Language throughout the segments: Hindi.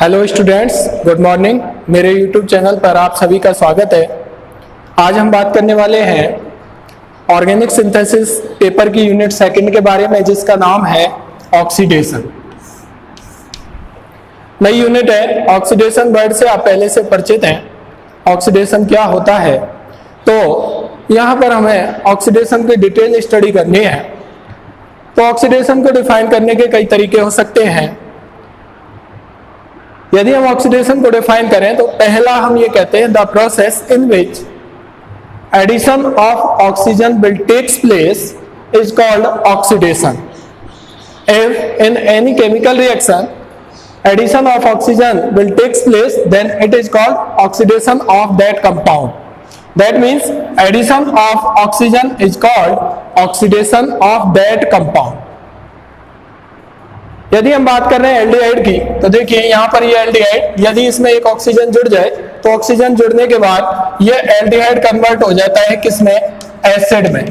Hello students, good morning. मेरे यूट्यूब चैनल पर आप सभी का स्वागत है। आज हम बात करने वाले हैं ऑर्गेनिक सिंथेसिस पेपर की यूनिट सेकंड के बारे में, जिसका नाम है ऑक्सीडेशन। नई यूनिट है। ऑक्सीडेशन वर्ड से आप पहले से परिचित हैं। ऑक्सीडेशन क्या होता है, तो यहाँ पर हमें ऑक्सीडेशन की डिटेल स्टडी करनी है। तो ऑक्सीडेशन को डिफाइन करने के कई तरीके हो सकते हैं। यदि हम ऑक्सीडेशन को डिफाइन करें तो पहला हम ये कहते हैं the process in which addition of oxygen will takes place is called oxidation. If in any chemical reaction addition of oxygen will takes place then it is called oxidation of that compound. That means addition of oxygen is called oxidation of that compound. यदि हम बात कर रहे हैं एल्डिहाइड की, तो देखिए यहाँ पर ये एल्डिहाइड, यदि इसमें एक ऑक्सीजन जुड़ जाए तो ऑक्सीजन जुड़ने के बाद ये एल्डिहाइड कन्वर्ट हो जाता है किसमें? एसिड में।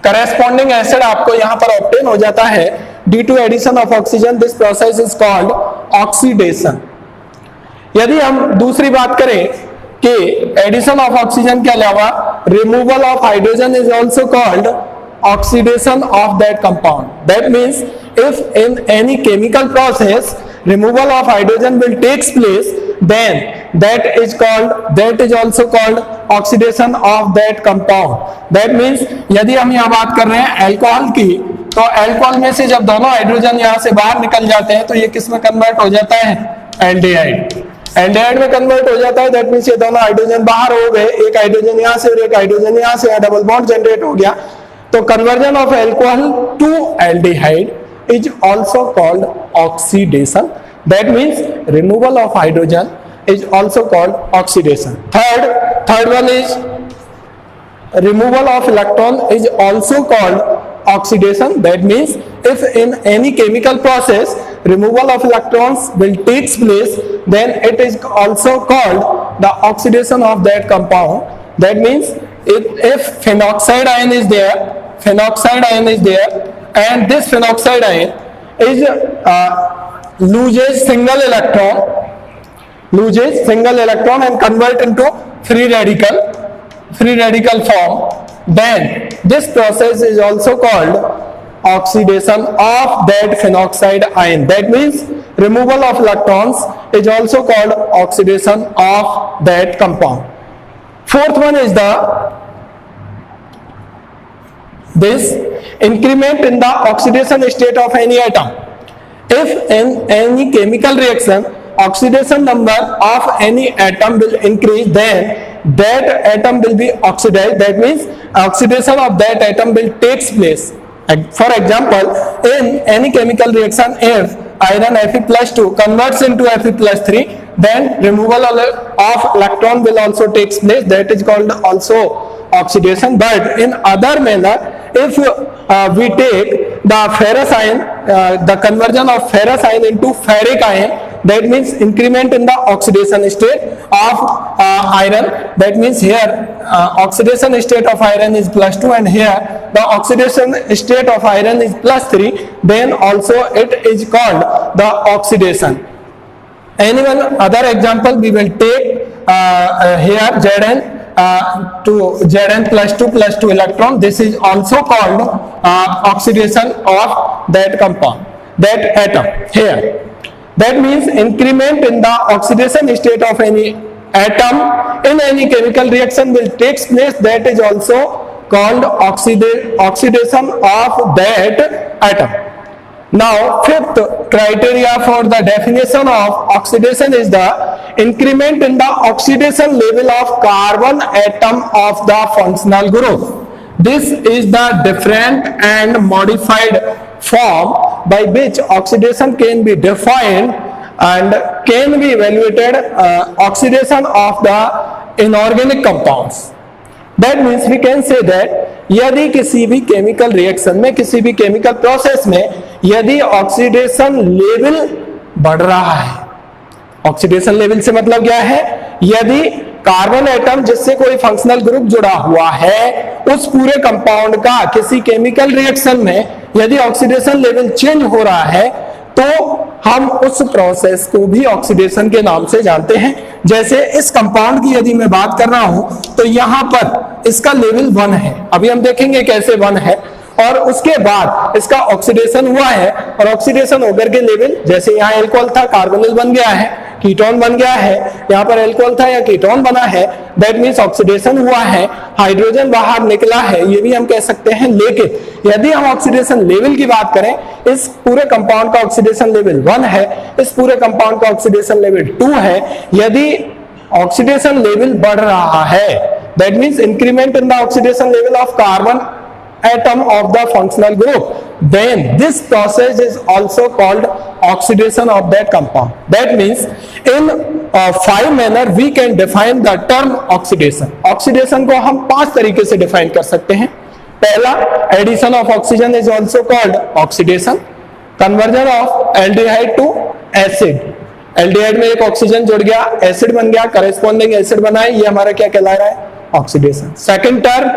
करेस्पॉन्डिंग एसिड आपको यहाँ पर ऑब्टेन हो जाता है due to addition of oxygen. This process is called oxidation. यदि हम दूसरी बात करें कि एडिशन ऑफ ऑक्सीजन के अलावा removal of hydrogen is also called oxidation of that compound. That means if in any chemical process removal of hydrogen will takes place, then that is also called oxidation of that compound. That means यदि हम यहाँ बात कर रहे हैं अल्कोहल की, तो अल्कोहल में से जब दोनों हाइड्रोजन यहाँ से बाहर निकल जाते हैं तो ये किस में कन्वर्ट हो जाता है? एल्डिहाइड। एल्डिहाइड में कन्वर्ट हो जाता है। दैट मीन्स ये दोनों हाइड्रोजन बाहर हो गए, एक हाइड्रोजन यहाँ से और एक हाइड्रोजन यहाँ से, डबल बॉन्ड जनरेट हो गया। तो conversion of alcohol to aldehyde is also called oxidation. That means removal of hydrogen is also called oxidation. Third one is removal of electron is also called oxidation. That means if in any chemical process removal of electrons will takes place, then it is also called the oxidation of that compound. That means if phenoxide ion is there, and this phenoxide ion is loses single electron and convert into free radical form, then this process is also called oxidation of that phenoxide ion. That means removal of electrons is also called oxidation of that compound. Fourth one is this increment in the oxidation state of any atom. If in any chemical reaction oxidation number of any atom will increase, then that atom will be oxidized. That means oxidation of that atom will takes place. For example, in any chemical reaction, if iron Fe+2 converts into Fe+3, then removal of electron will also takes place. That is called also oxidation. But in other manner, if we take the ferrous ion, the conversion of ferrous ion into ferric ion, that means increment in the oxidation state of iron. That means here oxidation state of iron is +2 and here the oxidation state of iron is +3, then also it is called the oxidation. Any one other example we will take here Zn to Zn+2 electron. This is also called oxidation of that compound, that atom here. That means increment in the oxidation state of any atom in any chemical reaction will takes place. That is also called oxidation of that atom. Now fifth criteria for the definition of oxidation is the increment in the oxidation level of carbon atom of the functional group. This is the different and modified form by which oxidation can be defined and can be evaluated. Oxidation of the inorganic compounds. That means we can say that यदि किसी भी केमिकल रिएक्शन में, किसी भी केमिकल प्रोसेस में यदि ऑक्सीडेशन लेवल बढ़ रहा है, ऑक्सीडेशन लेवल से मतलब क्या है? यदि कार्बन एटम जिससे कोई फंक्शनल ग्रुप जुड़ा हुआ है उस पूरे कंपाउंड का किसी केमिकल रिएक्शन में यदि ऑक्सीडेशन लेवल चेंज हो रहा है तो हम उस प्रोसेस को भी ऑक्सीडेशन के नाम से जानते हैं। जैसे इस कंपाउंड की यदि मैं बात कर रहा हूं तो यहां पर इसका लेवल 1 है, अभी हम देखेंगे कैसे 1 है, और उसके बाद इसका ऑक्सीडेशन हुआ है और ऑक्सीडेशन होकर के लेवल, जैसे यहाँ एल्कोहल था कार्बोनिल बन गया है, कीटोन बन गया है, यहाँ पर एल्कोहल था या कीटोन बना है, दैट मींस ऑक्सीडेशन हुआ है, हाइड्रोजन बाहर निकला है, ये भी हम कह सकते हैं। लेकिन यदि हम ऑक्सीडेशन लेवल की बात करें, इस पूरे कंपाउंड का ऑक्सीडेशन लेवल 1 है, इस पूरे कंपाउंड का ऑक्सीडेशन लेवल 2 है। यदि ऑक्सीडेशन लेवल बढ़ रहा है, that means increment in the oxidation level of carbon atom of the functional group, then this process is also called oxidation of that compound. That means in 5 manner we can define the term oxidation. Oxidation को हम 5 तरीके से define कर सकते हैं। पहला, addition of oxygen is also called oxidation. Conversion of aldehyde to acid. Aldehyde में एक ऑक्सीजन जुड़ गया, एसिड बन गया, करेस्पॉन्डिंग एसिड बना है, ये हमारा क्या कहला रहा है? Oxidation. Second term,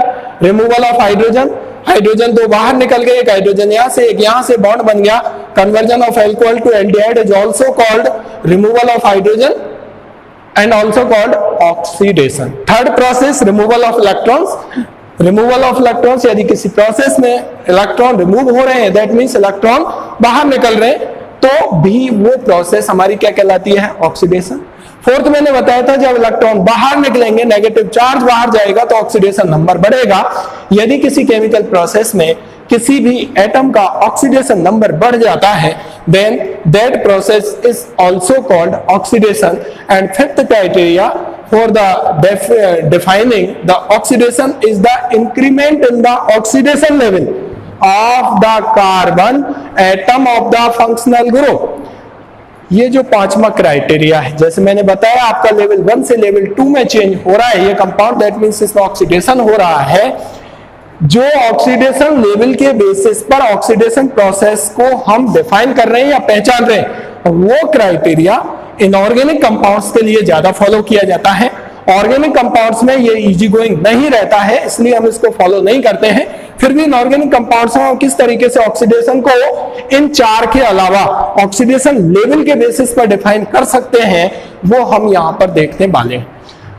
removal of hydrogen. Hydrogen 2 बाहर निकल गए, एक हाइड्रोजन यहां से एक यहां से बॉन्ड बन गया, conversion of alcohol to aldehyde is also called removal of hydrogen and also called oxidation. Third process, removal of electrons. Removal of electrons, यदि किसी प्रोसेस में इलेक्ट्रॉन रिमूव हो रहे हैं, दैट मींस इलेक्ट्रॉन बाहर निकल रहे हैं, तो भी वो प्रोसेस हमारी क्या कहलाती है? ऑक्सीडेशन। फोर्थ मैंने बताया था, जब इलेक्ट्रॉन बाहर निकलेंगे, नेगेटिव चार्ज बाहर जाएगा तो ऑक्सीडेशन नंबर बढ़ेगा। यदि किसी केमिकल प्रोसेस में किसी भी एटम का ऑक्सीडेशन नंबर बढ़ जाता है, then that process is also called oxidation. And fifth criteria for the defining the oxidation is the increment in the oxidation level of the carbon atom of the functional group. ये जो 5वां क्राइटेरिया है, जैसे मैंने बताया आपका लेवल 1 से लेवल 2 में चेंज हो रहा है ये कंपाउंड, दैट मींस इसमें ऑक्सीडेशन हो रहा है। जो ऑक्सीडेशन लेवल के बेसिस पर ऑक्सीडेशन प्रोसेस को हम डिफाइन कर रहे हैं या पहचान रहे हैं, वो क्राइटेरिया इनऑर्गेनिक कंपाउंड्स के लिए ज्यादा फॉलो किया जाता है। ऑर्गेनिक कंपाउंड्स में ये इजी गोइंग नहीं रहता है, इसलिए हम इसको फॉलो नहीं करते हैं। फिर भी इनऑर्गेनिक कंपाउंड्स में किस तरीके से ऑक्सीडेशन को इन 4 के अलावा ऑक्सीडेशन लेवल के बेसिस पर डिफाइन कर सकते हैं, वो हम यहां पर देखने वाले हैं।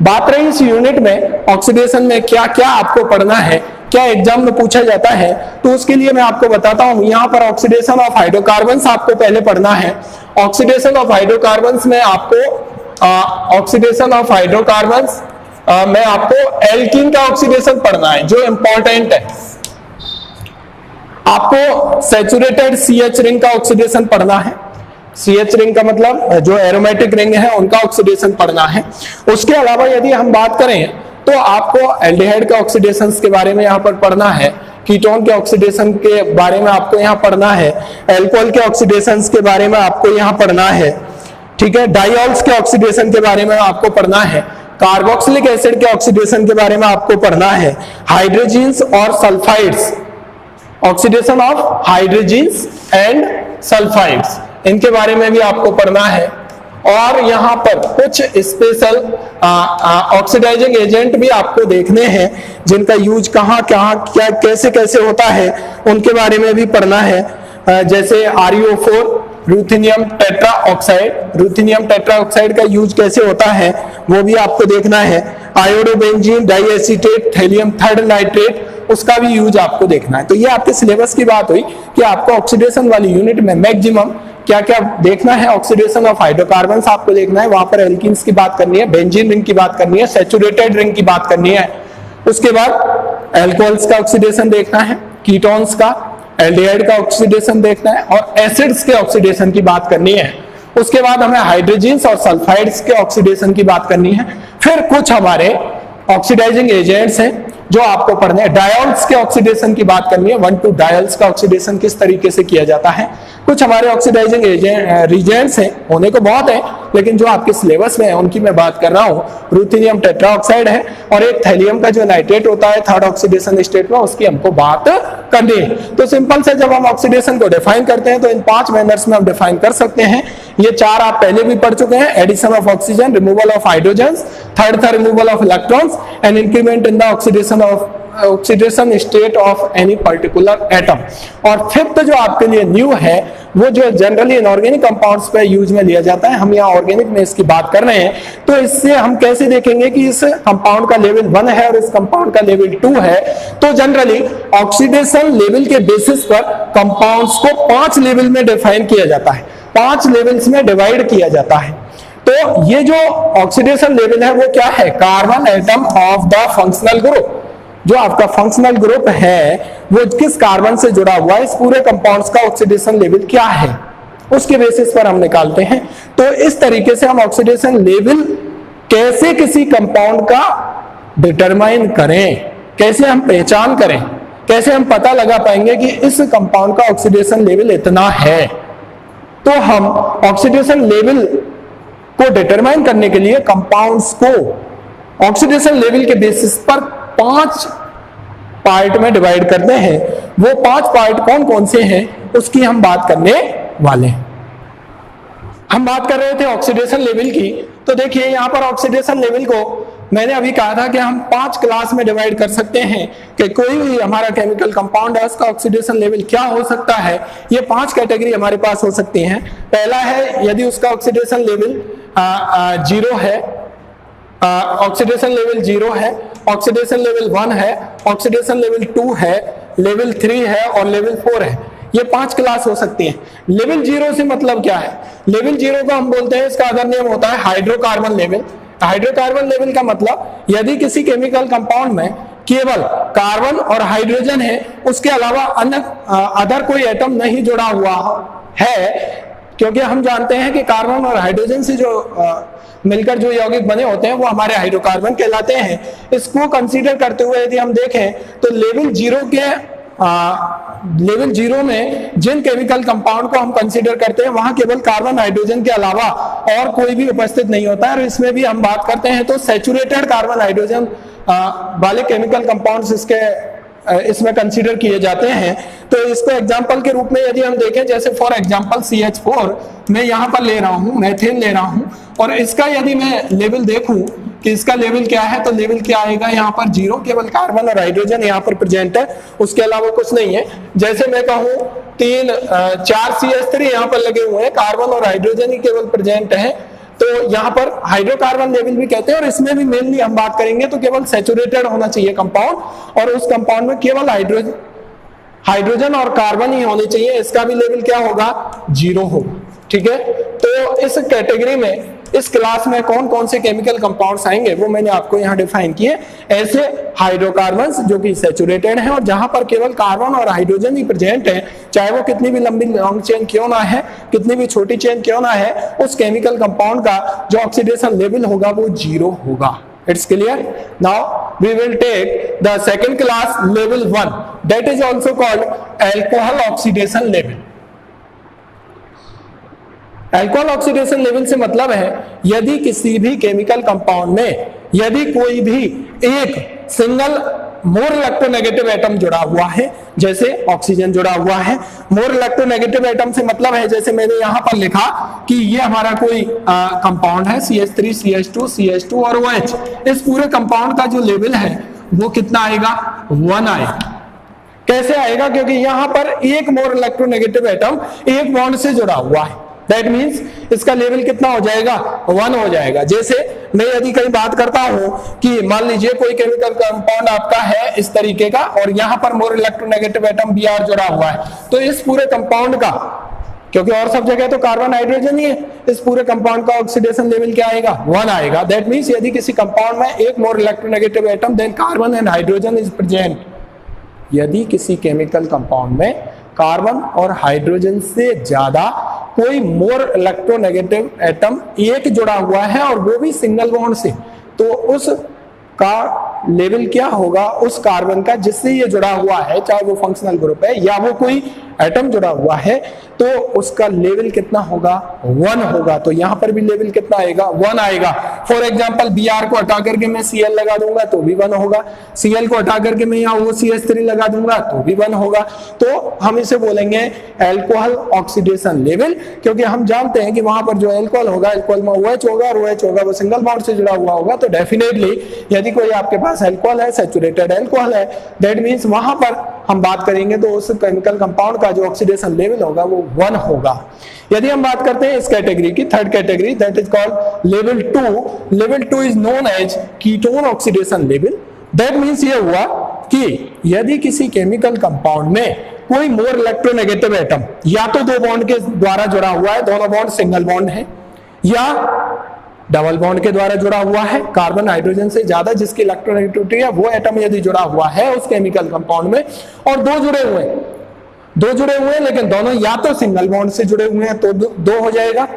बात रही इस यूनिट में ऑक्सीडेशन में क्या क्या आपको पढ़ना है, क्या एग्जाम में पूछा जाता है, तो उसके लिए मैं आपको बताता हूं। यहां पर ऑक्सीडेशन ऑफ हाइड्रोकार्बन्स आपको पहले पढ़ना है। ऑक्सीडेशन ऑफ हाइड्रोकार्बन्स में आपको ऑक्सीडेशन ऑफ हाइड्रोकार्बन्स में आपको एल्कीन का ऑक्सीडेशन पढ़ना है, जो इंपॉर्टेंट है। आपको सैचुरेटेड CH रिंग का ऑक्सीडेशन पढ़ना है। CH रिंग का मतलब जो एरोमेटिक रिंग है उनका ऑक्सीडेशन पढ़ना है। उसके अलावा यदि हम बात करें तो आपको एल्डिहाइड के ऑक्सीडेशंस के बारे में यहाँ पर पढ़ना है, कीटोन के ऑक्सीडेशन के बारे में आपको यहाँ पढ़ना है, एल्कोहल के ऑक्सीडेशंस के बारे में आपको यहाँ पढ़ना है, ठीक है, डाइऑल्स के ऑक्सीडेशन के बारे में आपको पढ़ना है, कार्बोक्सिलिक एसिड के ऑक्सीडेशन के बारे में आपको पढ़ना है, हाइड्रोजीन्स और sulphides, oxidation of hydrogens and sulphides, इनके बारे में भी आपको पढ़ना है। और यहाँ पर कुछ स्पेशल ऑक्सीडाइजिंग एजेंट भी आपको देखने हैं, जिनका यूज कहाँ कहाँ क्या कैसे कैसे होता है, उनके बारे में भी पढ़ना है। जैसे ReO4 ruthenium tetra oxide, ruthenium tetra oxide का यूज कैसे होता है वो भी आपको देखना है। आयोडोबेंजीन डाइएसीटेट थैलियम थर्ड नाइट्रेट, उसका भी यूज आपको देखना है। तो ये आपके सिलेबस की बात हुई कि आपको ऑक्सीडेशन वाली यूनिट में मैक्सिमम क्या क्या देखना है। ऑक्सीडेशन ऑफ हाइड्रोकार्बन्स आपको देखना है, वहां पर एल्कीन्स की बात करनी है, बेंजीन रिंग की बात करनी है, सैचुरेटेड रिंग की बात करनी है। उसके बाद एल्कोहल्स का ऑक्सीडेशन देखना है, कीटोन्स का, एल्डिहाइड का ऑक्सीडेशन देखना है और एसिड्स के ऑक्सीडेशन की बात करनी है। उसके बाद हमें हाइड्रोजीन्स और सल्फाइड्स के ऑक्सीडेशन की बात करनी है। फिर कुछ हमारे ऑक्सीडाइजिंग एजेंट्स हैं जो आपको पढ़ने हैं। डायोल्स के ऑक्सीडेशन की बात करनी है, 1,2 डायोल्स का ऑक्सीडेशन किस तरीके से किया जाता है। कुछ हमारे ऑक्सीडाइजिंग रिजेंट्स हैं, होने को बहुत है, लेकिन जो आपके सिलेबस में है उनकी मैं बात कर रहा हूँ। रूथेनियम टेट्राऑक्साइड है और एक थैलियम का जो नाइट्रेट होता है थर्ड ऑक्सीडेशन स्टेट में, उसकी हमको बात करनी है। तो सिंपल से जब हम ऑक्सीडेशन को डिफाइन करते हैं तो इन 5 मैनर्स में हम डिफाइन कर सकते हैं। ये 4 आप पहले भी पढ़ चुके हैं, addition of oxygen, removal of hydrogen, third था removal of electrons and increment in the oxidation state of any particular atom. और फिफ्थ जो आपके लिए न्यू है वो जो जनरली इनऑर्गेनिक कंपाउंड्स पे यूज में लिया जाता है, हम यहाँ ऑर्गेनिक में इसकी बात कर रहे हैं। तो इससे हम कैसे देखेंगे कि इस कंपाउंड का लेवल 1 है और इस कंपाउंड का लेवल 2 है। तो जनरली ऑक्सीडेशन लेवल के बेसिस पर कंपाउंड्स को 5 लेवल में डिफाइन किया जाता है, 5 लेवल्स में डिवाइड किया जाता है। तो ये जो ऑक्सीडेशन लेवल है वो क्या है, carbon atom of the functional group. जो आपका फंक्शनल ग्रुप है वो किस कार्बन से जुड़ा हुआ है, इस पूरे कंपाउंड्स का ऑक्सीडेशन लेवल क्या है, उसके बेसिस पर हम निकालते हैं। तो इस तरीके से हम ऑक्सीडेशन लेवल कैसे किसी कंपाउंड का डिटरमाइन करें, कैसे हम पहचान करें, कैसे हम पता लगा पाएंगे कि इस कंपाउंड का ऑक्सीडेशन लेवल इतना है। तो हम ऑक्सीडेशन लेवल को डिटरमाइन करने के लिए कंपाउंड्स को ऑक्सीडेशन लेवल के बेसिस पर 5 पार्ट में डिवाइड करते हैं। वो 5 पार्ट कौन कौन से हैं उसकी हम बात करने वाले हैं। हम बात कर रहे थे ऑक्सीडेशन लेवल की। तो देखिए यहाँ पर ऑक्सीडेशन लेवल को मैंने अभी कहा था कि हम 5 क्लास में डिवाइड कर सकते हैं कि कोई भी हमारा केमिकल कंपाउंड है उसका ऑक्सीडेशन लेवल क्या हो सकता है। ये 5 कैटेगरी हमारे पास हो सकती हैं। पहला है यदि उसका ऑक्सीडेशन लेवल 0 है, ऑक्सीडेशन लेवल 0 है, ऑक्सीडेशन लेवल 1 है, ऑक्सीडेशन लेवल 2 है, लेवल 3 है और लेवल 4 है। ये 5 क्लास हो सकती हैं। लेवल 0 से मतलब क्या है, लेवल 0 को हम बोलते हैं, इसका अदर नेम होता है हाइड्रोकार्बन लेवल। हाइड्रोकार्बन लेवल का मतलब यदि किसी केमिकल कंपाउंड में केवल कार्बन और हाइड्रोजन है, उसके अलावा अन्य अदर कोई एटम नहीं जुड़ा हुआ है, क्योंकि हम जानते हैं कि कार्बन और हाइड्रोजन से जो मिलकर जो यौगिक बने होते हैं वो हमारे हाइड्रोकार्बन कहलाते हैं। इसको कंसीडर करते हुए यदि हम देखें तो लेवल 0 में जिन केमिकल कंपाउंड को हम कंसीडर करते हैं वहां केवल कार्बन हाइड्रोजन के अलावा और कोई भी उपस्थित नहीं होता है। और इसमें भी हम बात करते हैं तो सैचुरेटेड कार्बन हाइड्रोजन वाले केमिकल कंपाउंड्स इसमें कंसीडर किए जाते हैं। तो इसको एग्जांपल के रूप में यदि हम देखें, जैसे फॉर एग्जांपल CH4 मैं यहाँ पर ले रहा हूँ, मेथेन ले रहा हूँ, और इसका यदि मैं लेवल देखूं कि इसका लेवल क्या है, तो लेवल क्या आएगा यहाँ पर 0, केवल कार्बन और हाइड्रोजन यहाँ पर प्रेजेंट है, उसके अलावा कुछ नहीं है। जैसे मैं कहूँ 4 CH3 यहाँ पर लगे हुए हैं, कार्बन और हाइड्रोजन ही केवल प्रेजेंट है, तो यहाँ पर हाइड्रोकार्बन लेवल भी कहते हैं। और इसमें भी मेनली हम बात करेंगे तो केवल सैचुरेटेड होना चाहिए कंपाउंड, और उस कंपाउंड में केवल हाइड्रोजन और कार्बन ही होने चाहिए। इसका भी लेवल क्या होगा, 0 होगा। ठीक है, तो इस कैटेगरी में, इस क्लास में कौन कौन से केमिकल कंपाउंड्स आएंगे वो मैंने आपको यहाँ डिफाइन किए। ऐसे हाइड्रोकार्बन्स जो कि सैचुरेटेड हैं और जहां पर केवल कार्बन और हाइड्रोजन ही प्रेजेंट है, चाहे वो कितनी भी लंबी लॉन्ग चेन क्यों ना है, कितनी भी छोटी चेन क्यों ना है, उस केमिकल कंपाउंड का जो ऑक्सीडेशन लेवल होगा वो 0 होगा। It's clear? Now we will take the second class, level 1, that is also called alcohol oxidation level. Alcohol oxidation level से मतलब है यदि किसी भी केमिकल कंपाउंड में यदि कोई भी एक सिंगल मोर इलेक्ट्रोनेगेटिव एटम जुड़ा हुआ है, जैसे ऑक्सीजन जुड़ा हुआ है। मोर इलेक्ट्रोनेगेटिव एटम से मतलब है, जैसे मैंने यहां पर लिखा कि ये हमारा कोई कंपाउंड है CH3 CH2 CH2 और OH। इस पूरे कंपाउंड का जो लेवल है वो कितना आएगा, 1 आएगा। कैसे आएगा, क्योंकि यहां पर एक मोर इलेक्ट्रोनेगेटिव एटम एक बॉन्ड से जुड़ा हुआ है। दैट मीन्स इसका लेवल कितना हो जाएगा, 1 हो जाएगा। जैसे मैं यदि कहीं बात करता हूं कि मान लीजिए कोई केमिकल कंपाउंड आपका है इस तरीके का और यहां पर मोर इलेक्ट्रोनेगेटिव एटम Br जुड़ा हुआ है, तो इस पूरे कंपाउंड का, क्योंकि और सब जगह तो कार्बन हाइड्रोजन ही है, इस पूरे कंपाउंड का ऑक्सीडेशन लेवल क्या आएगा, 1 आएगा। दैट मीन्स यदि किसी कंपाउंड में एक more electronegative atom than carbon and hydrogen is present, यदि किसी केमिकल कंपाउंड में कार्बन और हाइड्रोजन से ज्यादा कोई मोर इलेक्ट्रोनेगेटिव एटम एक जुड़ा हुआ है और वो भी सिंगल बॉन्ड से, तो उस का लेवल क्या होगा, उस कार्बन का जिससे ये जुड़ा हुआ है, चाहे वो फंक्शनल ग्रुप है या वो कोई एटम जुड़ा हुआ है, तो उसका लेवल कितना होगा, 1 होगा। तो यहां पर भी लेवल कितना आएगा, 1 आएगा। फॉर एग्जांपल Br को हटा करके मैं Cl लगा दूंगा तो भी 1 होगा, Cl को हटा करके मैं यहाँ OCH3 लगा दूंगा तो भी 1 होगा। तो हम इसे बोलेंगे एल्कोहल ऑक्सीडेशन लेवल, क्योंकि हम जानते हैं कि वहां पर जो एल्कोहल होगा, एल्कोहल में OH होगा और OH होगा वो सिंगल बॉन्ड से जुड़ा हुआ होगा। तो डेफिनेटली यदि कोई आपके पास एल्कोहल है, सैचुरेटेड एल्कोहल है, दैट मीन्स वहां पर हम बात करेंगे तो उस केमिकल कंपाउंड का जो ऑक्सीडेशन लेवल होगा वो 1 होगा। यदि हम बात करते हैं इस कैटेगरी की, third category, that is called level 2। Level 2 is known as ketone oxidation level. That means ये हुआ कि यदि किसी केमिकल कंपाउंड में कोई मोर इलेक्ट्रोनेगेटिव एटम या तो दो बॉन्ड के द्वारा जुड़ा हुआ है, दोनों बॉन्ड सिंगल बॉन्ड है, या डबल बॉन्ड के द्वारा जुड़ा हुआ है, कार्बन हाइड्रोजन से ज्यादा जिसकी इलेक्ट्रोनेगेटिविटी है वो एटम यदि जुड़ा हुआ है उस केमिकल कंपाउंड में, और दो जुड़े हुए हैं लेकिन दोनों या तो सिंगल बॉन्ड से जुड़े हुए हैं तो दो हो जाएगा,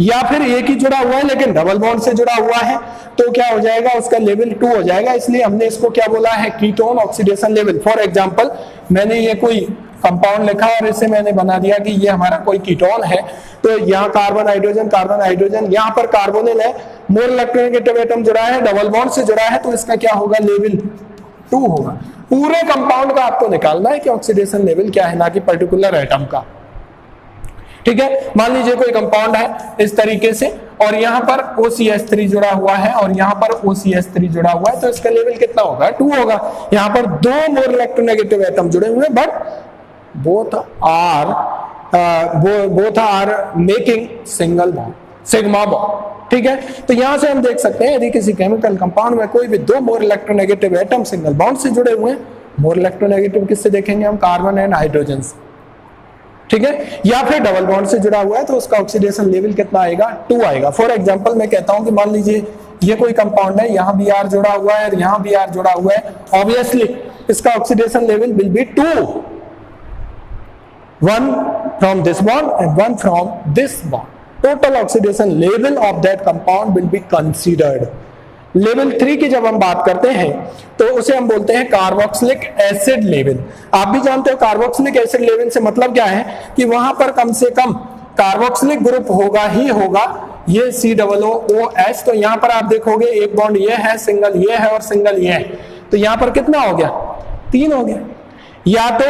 या फिर एक ही जुड़ा हुआ है लेकिन डबल बॉन्ड से जुड़ा हुआ है तो क्या हो जाएगा, उसका लेवल 2 हो जाएगा। इसलिए हमने इसको क्या बोला है, ketone oxidation level. For example मैंने ये कोई कंपाउंड लिखा और इसे मैंने बना दिया कि ये हमारा कोई कीटोन है, तो यहाँ कार्बन हाइड्रोजन, यहाँ पर कार्बोनिल है, मोर इलेक्ट्रोनेगेटिव एटम जुड़ा है, डबल बॉन्ड से जुड़ा है, तो इसका क्या होगा, लेवल 2 होगा। पूरे कंपाउंड का आपको निकालना है कि ऑक्सीडेशन लेवल क्या है, ना कि पर्टिकुलर एटम का। ठीक है, मान लीजिए कोई कंपाउंड है इस तरीके से और यहाँ पर OCH3 जुड़ा हुआ है और यहाँ पर OCH3 जुड़ा हुआ है, तो इसका लेवल कितना होगा, 2 होगा। यहाँ पर दो मोर इलेक्ट्रोनेगेटिव एटम जुड़े हुए हैं, but both are making single bond, sigma bond. ठीक है, तो यहां से हम देख सकते हैं यदि किसी केमिकल कंपाउंड में कोई भी दो मोर इलेक्ट्रोनेगेटिव एटम सिंगल बॉन्ड से जुड़े हुए हैं, मोर इलेक्ट्रोनेगेटिव किससे देखेंगे हम, कार्बन एंड हाइड्रोजन से। ठीक है, या फिर डबल बॉन्ड से जुड़ा हुआ है तो उसका ऑक्सीडेशन लेवल कितना आएगा, 2 आएगा। फॉर एग्जांपल मैं कहता हूं कि मान लीजिए ये कोई कंपाउंड है, यहाँ Br जुड़ा हुआ है और यहाँ Br जुड़ा हुआ है, ऑब्वियसली इसका oxidation level will be 2, one from this bond and one from this bond. Total oxidation level of that compound will be considered. Level 3 की जब हम बात करते हैं तो उसे हम बोलते हैं कार्बोक्सिलिक एसिड लेवल। आप भी जानते हो कार्बोक्सिलिक एसिड लेवल से मतलब क्या है कि वहां पर कम से कम कार्बोक्सिलिक ग्रुप होगा ही होगा, ये COOH। तो यहां पर आप देखोगे एक बॉन्ड ये है, सिंगल ये है और सिंगल ये है, तो यहां पर कितना हो गया, 3 हो गया। या तो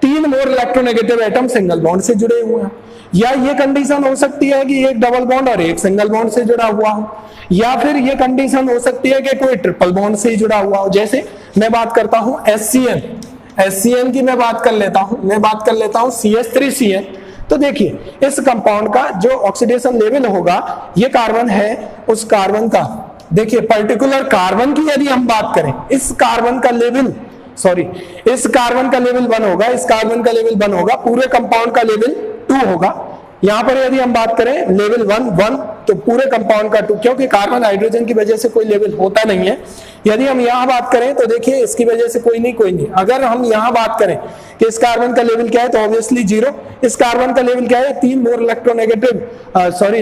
3 मोर इलेक्ट्रोनेगेटिव एटम सिंगल बॉन्ड से जुड़े हुए हैं, या ये कंडीशन हो सकती है कि एक डबल बॉन्ड और एक सिंगल बॉन्ड से जुड़ा हुआ हो, या फिर ये कंडीशन हो सकती है कि कोई ट्रिपल बॉन्ड से ही जुड़ा हुआ हो। जैसे मैं बात करता हूं HCN की मैं बात कर लेता हूं CH3CN। तो देखिए इस कंपाउंड का जो ऑक्सीडेशन लेवल होगा, ये कार्बन है, उस कार्बन का देखिए पर्टिकुलर कार्बन की यदि हम बात करें, इस कार्बन का लेवल 1 होगा, इस कार्बन का लेवल 1 होगा, पूरे कंपाउंड का लेवल 2 होगा। यहां पर यदि हम बात करें लेवल 1 तो पूरे कंपाउंड का 2, क्योंकि कार्बन हाइड्रोजन की वजह से कोई लेवल होता नहीं है। यदि हम यहां बात करें तो देखिए इसकी वजह से कोई नहीं। अगर हम यहां बात करें कि इस कार्बन का लेवल क्या है तो ऑब्वियसली 0। इस कार्बन का लेवल क्या है, 3 मोर इलेक्ट्रोनेगेटिव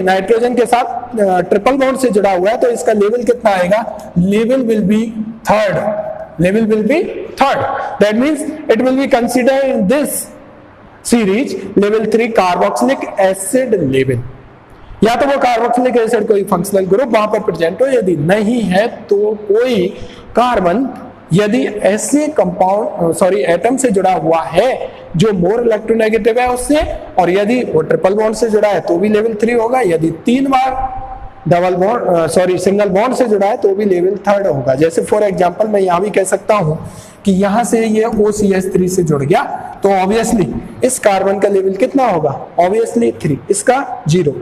नाइट्रोजन के साथ ट्रिपल बॉन्ड से जुड़ा हुआ है, तो इसका लेवल कितना आएगा, level will be third. That means it will be considered in this series level 3 carboxylic acid level. या तो वो कार्बोक्सिलिक एसिड कोई फंक्शनल ग्रुप वहां पर प्रेजेंट हो, यदि नहीं है तो कोई कार्बन यदि ऐसे कंपाउंड एटम से जुड़ा हुआ है जो मोर इलेक्ट्रोनेगेटिव है उससे, और यदि वो ट्रिपल बॉन्ड से जुड़ा है तो भी लेवल 3 होगा, यदि 3 बार सिंगल बॉन्ड से जुड़ा है तो भी लेवल 3 होगा। जैसे फॉर एग्जांपल मैं यहां भी कह सकता हूं कि यहां से ये OCH3 से जुड़ गया तो ऑब्वियसली इस कार्बन का लेवल कितना होगा, ऑब्वियसली 3, इसका 0।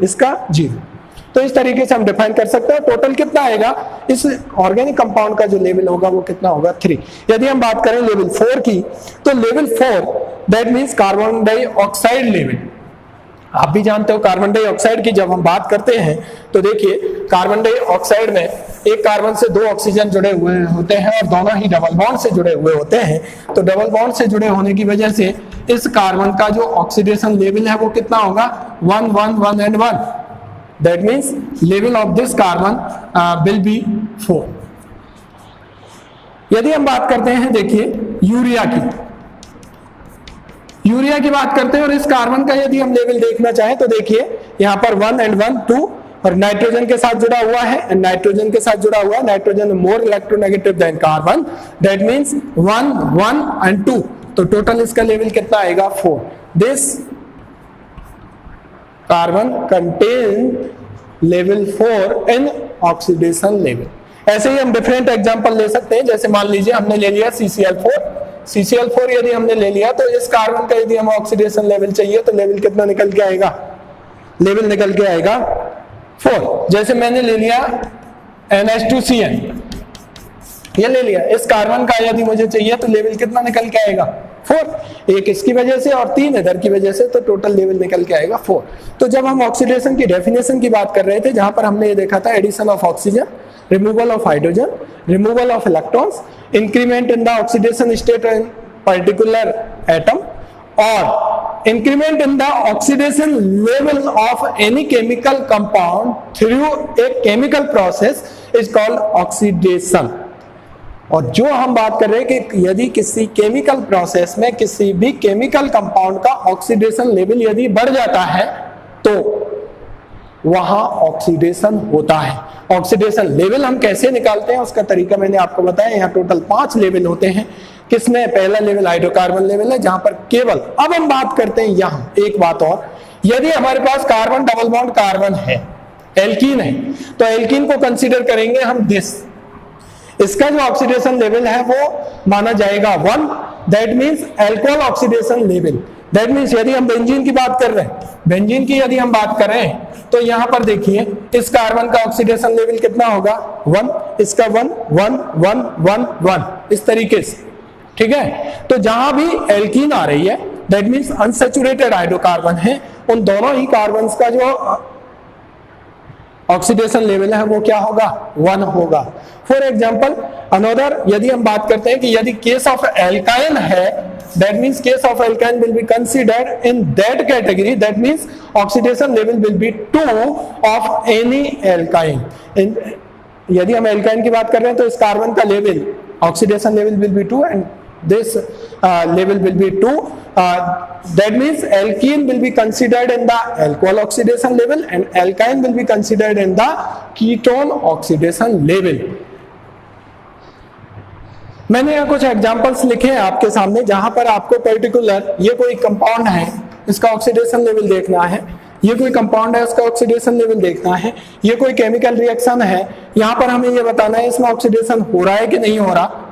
तो इस तरीके से हम डिफाइन कर सकते हैं टोटल कितना आएगा, इस ऑर्गेनिक कंपाउंड का जो लेवल होगा वो कितना होगा, 3। यदि हम बात करें लेवल 4 की, तो level 4 that means carbon dioxide level. आप भी जानते हो कार्बन डाइऑक्साइड की जब हम बात करते हैं तो देखिए कार्बन डाइऑक्साइड में एक कार्बन से 2 ऑक्सीजन जुड़े हुए होते हैं और दोनों ही डबल बॉन्ड से जुड़े हुए होते हैं। तो डबल बॉन्ड से जुड़े होने की वजह से इस कार्बन का जो ऑक्सीडेशन लेवल है वो कितना होगा, 1 1 1 and 1। That means level of this carbon will be 4। यदि हम बात करते हैं देखिए यूरिया की बात करते हैं, और इस कार्बन का यदि हम लेवल देखना चाहें तो देखिए यहाँ पर 1 and 1 2 और नाइट्रोजन के साथ जुड़ा हुआ है, nitrogen more electronegative than carbon, that means 1 1 and 2। तो टोटल इसका लेवल कितना आएगा, 4। This carbon contain level 4 in oxidation level. ऐसे ही हम डिफरेंट एग्जांपल ले सकते हैं, जैसे मान लीजिए हमने ले लिया CCl4, CCl4 यदि हमने ले लिया तो इस कार्बन का यदि हमें ऑक्सीडेशन लेवल चाहिए तो लेवल कितना निकल के आएगा, लेवल निकल के आएगा 4। जैसे मैंने ले लिया NH2Cl, ये ले लिया, इस कार्बन का यदि मुझे चाहिए तो लेवल कितना निकल के आएगा 4, एक इसकी वजह से और 3 इधर की वजह से, तो टोटल लेवल निकल के आएगा 4। तो जब हम ऑक्सीडेशन की डेफिनेशन की बात कर रहे थे, जहां पर हमने ये देखा था addition of oxygen, removal of hydrogen, removal of electrons, increment in the oxidation state in particular atom, और increment in the oxidation level of any chemical compound through a chemical process is called oxidation. और जो हम बात कर रहे हैं कि यदि किसी केमिकल प्रोसेस में किसी भी केमिकल कंपाउंड का ऑक्सीडेशन लेवल यदि बढ़ जाता है तो वहां ऑक्सीडेशन होता है। ऑक्सीडेशन लेवल हम कैसे निकालते हैं उसका तरीका मैंने आपको बताया। यहाँ टोटल 5 लेवल होते हैं। किसमें? पहला लेवल हाइड्रोकार्बन लेवल है, जहां पर केवल, अब हम बात करते हैं यहां एक बात और, यदि हमारे पास कार्बन डबल बॉन्ड कार्बन है, एल्कीन है, तो एल्कीन को कंसीडर करेंगे हम दिस, इसका जो ऑक्सीडेशन लेवल है वो माना जाएगा 1, that means alcohol oxidation level. That means यदि हम बेंजीन की बात कर रहे हैं, बेंजीन की यदि हम बात करें तो यहां पर देखिए इस कार्बन का ऑक्सीडेशन लेवल कितना होगा 1, इसका 1 1 1 1 1 इस तरीके से, ठीक है। तो जहां भी एल्कीन आ रही है दैट मींस अनसैचुरेटेड हाइड्रोकार्बन है, उन दोनों ही कार्बन्स का जो ऑक्सीडेशन लेवल है वो क्या होगा 1 होगा। फॉर एग्जांपल अनदर, यदि हम बात करते हैं कि यदि केस ऑफ एल्काइन है, that means case of alkyne will be considered in that category, that means oxidation level will be 2 of any alkyne. यदि हम एल्काइन की बात कर रहे हैं तो इस कार्बन का level, oxidation level will be 2 and this level will be 2, that means alkene will be considered in the alcohol oxidation level and alkyne will be considered in the ketone oxidation level। मैंने यहाँ कुछ एग्जांपल्स लिखे हैं आपके सामने, जहां पर आपको पर्टिकुलर ये कोई कंपाउंड है, इसका ऑक्सीडेशन लेवल देखना है, ये कोई कंपाउंड है, उसका ऑक्सीडेशन लेवल देखना है, ये कोई केमिकल रिएक्शन है, यहां पर हमें ये बताना है इसमें ऑक्सीडेशन हो रहा है कि नहीं हो रहा,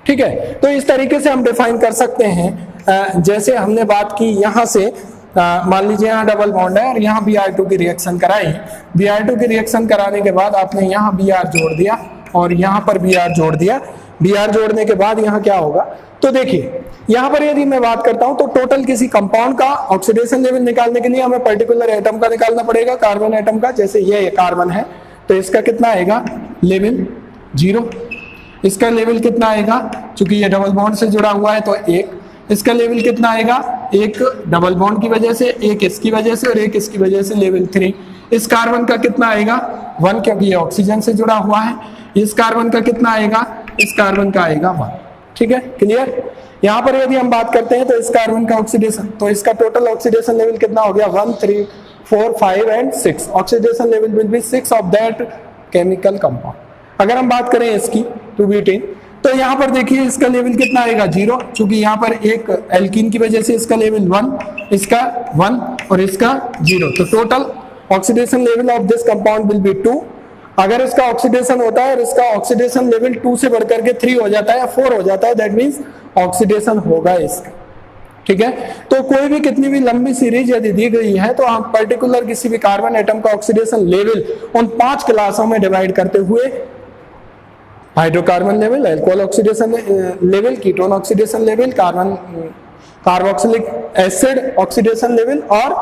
ठीक है। तो इस तरीके से हम डिफाइन कर सकते हैं। जैसे हमने बात की यहां से, मान लीजिए यहाँ डबल बॉन्ड है और यहाँ Br2 की रिएक्शन कराई, Br2 की रिएक्शन कराने के बाद आपने यहाँ Br जोड़ दिया और यहाँ पर Br जोड़ दिया। Br जोड़ने के बाद यहाँ क्या होगा, तो देखिए यहाँ पर यदि मैं बात करता हूं तो टोटल किसी कंपाउंड का ऑक्सीडेशन लेवल निकालने के लिए हमें पर्टिकुलर एटम का निकालना पड़ेगा, कार्बन एटम का। जैसे ये कार्बन है तो इसका कितना आएगा लेवल 0, इसका लेवल कितना आएगा, चूंकि ये डबल बॉन्ड से जुड़ा हुआ है तो 1, इसका लेवल कितना आएगा, एक डबल बॉन्ड की वजह से, एक इसकी वजह से और एक इसकी वजह से लेवल 3। इस कार्बन का कितना आएगा 1, क्योंकि ये ऑक्सीजन से जुड़ा हुआ है। इस कार्बन का कितना आएगा, इस कार्बन का आएगा 1, ठीक है, क्लियर। यहाँ पर यदि हम बात करते हैं तो इस कार्बन का ऑक्सीडेशन, तो इसका टोटल ऑक्सीडेशन लेवल कितना हो गया 1 3 4 5 and 6, oxidation level will be 6 of that chemical compound. अगर हम बात करें इसकी 2-butene, तो यहाँ पर देखिए इसका लेवल कितना आएगा 0, क्योंकि यहाँ पर एक एल्कीन की वजह से इसका लेवल 1, इसका 1 और इसका 0। तो total oxidation level of this compound will be 2। अगर इसका ऑक्सीडेशन होता है और इसका ऑक्सीडेशन लेवल 2 से बढ़कर के 3 हो जाता है या 4 हो जाता है, दैट मीन्स ऑक्सीडेशन होगा इसका, ठीक है। तो कोई भी कितनी भी लंबी सीरीज यदि दी गई है तो हम पर्टिकुलर किसी भी कार्बन एटम का ऑक्सीडेशन लेवल उन 5 क्लासों में डिवाइड करते हुए hydrocarbon level, alcohol oxidation level, ketone oxidation level, carboxylic acid oxidation level और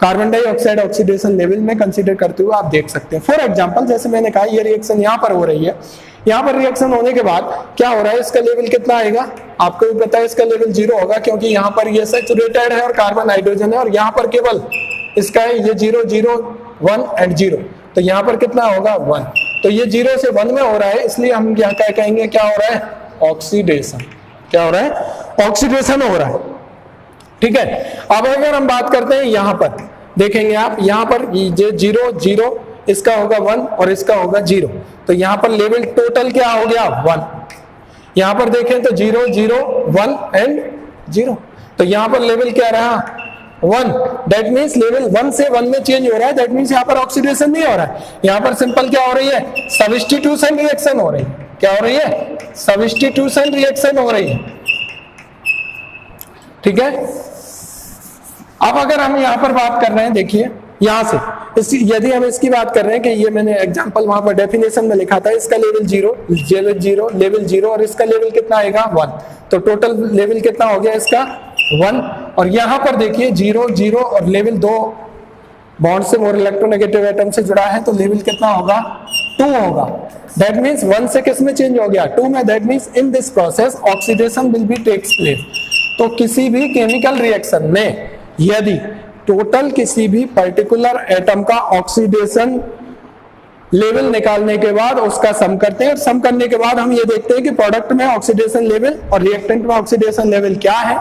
कार्बन डाइऑक्साइड ऑक्सीडेशन लेवल में कंसीडर करते हुए आप देख सकते हैं। फॉर एग्जांपल जैसे मैंने कहा ये रिएक्शन यहाँ पर हो रही है, यहाँ पर रिएक्शन होने के बाद क्या हो रहा है, इसका लेवल कितना आएगा, आपको भी पता है इसका लेवल 0 होगा, क्योंकि यहाँ पर ये सैचुरेटेड है और कार्बन हाइड्रोजन है और यहाँ पर केवल इसका है ये 0 0 1 एंड 0, तो यहाँ पर कितना होगा 1। तो ये 0 से 1 में हो रहा है, इसलिए हम यहाँ क्या कहेंगे, क्या हो रहा है ऑक्सीडेशन, क्या हो रहा है ऑक्सीडेशन हो रहा है, ठीक है। अब अगर हम बात करते हैं यहाँ पर देखेंगे आप, यहाँ पर ये 0 0 इसका होगा 1 और इसका होगा 0, तो यहाँ पर लेवल टोटल क्या हो गया 1। यहाँ पर देखें तो 0 0 1 एंड 0, तो यहाँ पर लेवल क्या रहा 1, दैट मीन्स लेवल 1 से 1 में चेंज हो रहा है, दैट मीन्स यहाँ पर ऑक्सीडेशन नहीं हो रहा है, यहाँ पर सिंपल क्या हो रही है, सब्स्टिट्यूशन रिएक्शन हो रही है। क्या हो रही है, सब्स्टिट्यूशन रिएक्शन हो रही है, ठीक है। अब अगर हम यहाँ पर बात कर रहे हैं, देखिए यहाँ से यदि हम इसकी बात कर रहे हैं कि ये मैंने एग्जांपल वहां पर डेफिनेशन में लिखा था, इसका लेवल 0 लेवल 0 और इसका लेवल कितना आएगा 1, तो टोटल लेवल कितना हो गया इसका 1। और यहाँ पर देखिए 0 0 और लेवल 2 बॉन्ड से मोर इलेक्ट्रोनेगेटिव एटम से जुड़ा है, तो लेवल कितना होगा 2 होगा। दैट मीन्स 1 से किस में चेंज हो गया 2 में। That means in this process oxidation will be takes place. तो किसी भी केमिकल रिएक्शन में यदि टोटल किसी भी पर्टिकुलर एटम का ऑक्सीडेशन लेवल निकालने के बाद उसका सम करते हैं, और सम करने के बाद हम ये देखते हैं कि प्रोडक्ट में ऑक्सीडेशन लेवल और रिएक्टेंट में ऑक्सीडेशन लेवल क्या है।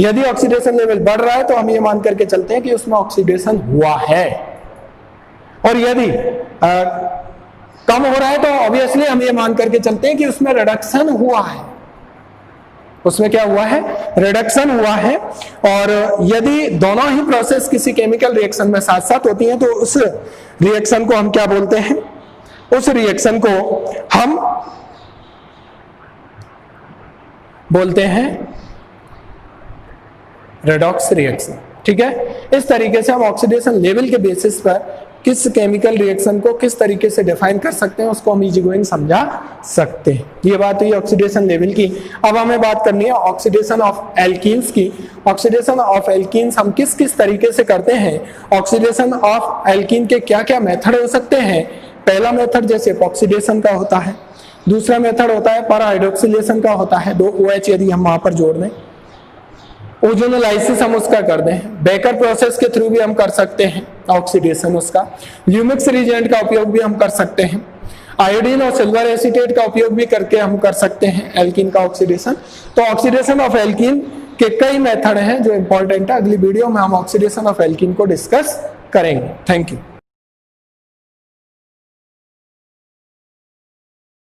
यदि ऑक्सीडेशन लेवल बढ़ रहा है तो हम ये मान करके चलते हैं कि उसमें ऑक्सीडेशन हुआ है, और यदि कम हो रहा है तो ऑब्वियसली हम ये मान करके चलते हैं कि उसमें रिडक्शन हुआ है। उसमें क्या हुआ है, रिडक्शन हुआ है। और यदि दोनों ही प्रोसेस किसी केमिकल रिएक्शन में साथ साथ होती हैं तो उस रिएक्शन को हम क्या बोलते हैं, उस रिएक्शन को हम बोलते हैं रेडॉक्स रिएक्शन। ठीक है, इस तरीके से हम ऑक्सीडेशन लेवल के बेसिस पर किस केमिकल रिएक्शन को किस तरीके से डिफाइन कर सकते हैं उसको हम इजी गोइंग समझा सकते हैं। ये बात हुई ऑक्सीडेशन लेवल की। अब हमें बात करनी है ऑक्सीडेशन ऑफ एल्कीन्स की। ऑक्सीडेशन ऑफ एल्कीन्स हम किस किस तरीके से करते हैं, ऑक्सीडेशन ऑफ एल्कीन के क्या क्या मेथड हो सकते हैं। पहला मेथड जैसे ऑक्सीडेशन का होता है, दूसरा मेथड होता है पर हाइड्रोक्सिलेशन का होता है, 2 OH यदि हम वहां पर जोड़ दें, ओजोनोलाइसिस हम उसका कर दें, बेकर प्रोसेस के थ्रू भी हम कर सकते हैं ऑक्सीडेशन उसका, ल्यूमिक्स रिएजेंट का उपयोग भी हम कर सकते हैं, आयोडीन और सिल्वर एसीटेट का उपयोग भी करके हम कर सकते हैं एल्कीन का ऑक्सीडेशन। तो ऑक्सीडेशन ऑफ एल्कीन के कई मेथड हैं जो इंपॉर्टेंट है। अगली वीडियो में हम ऑक्सीडेशन ऑफ एल्कीन को डिस्कस करेंगे। Thank you.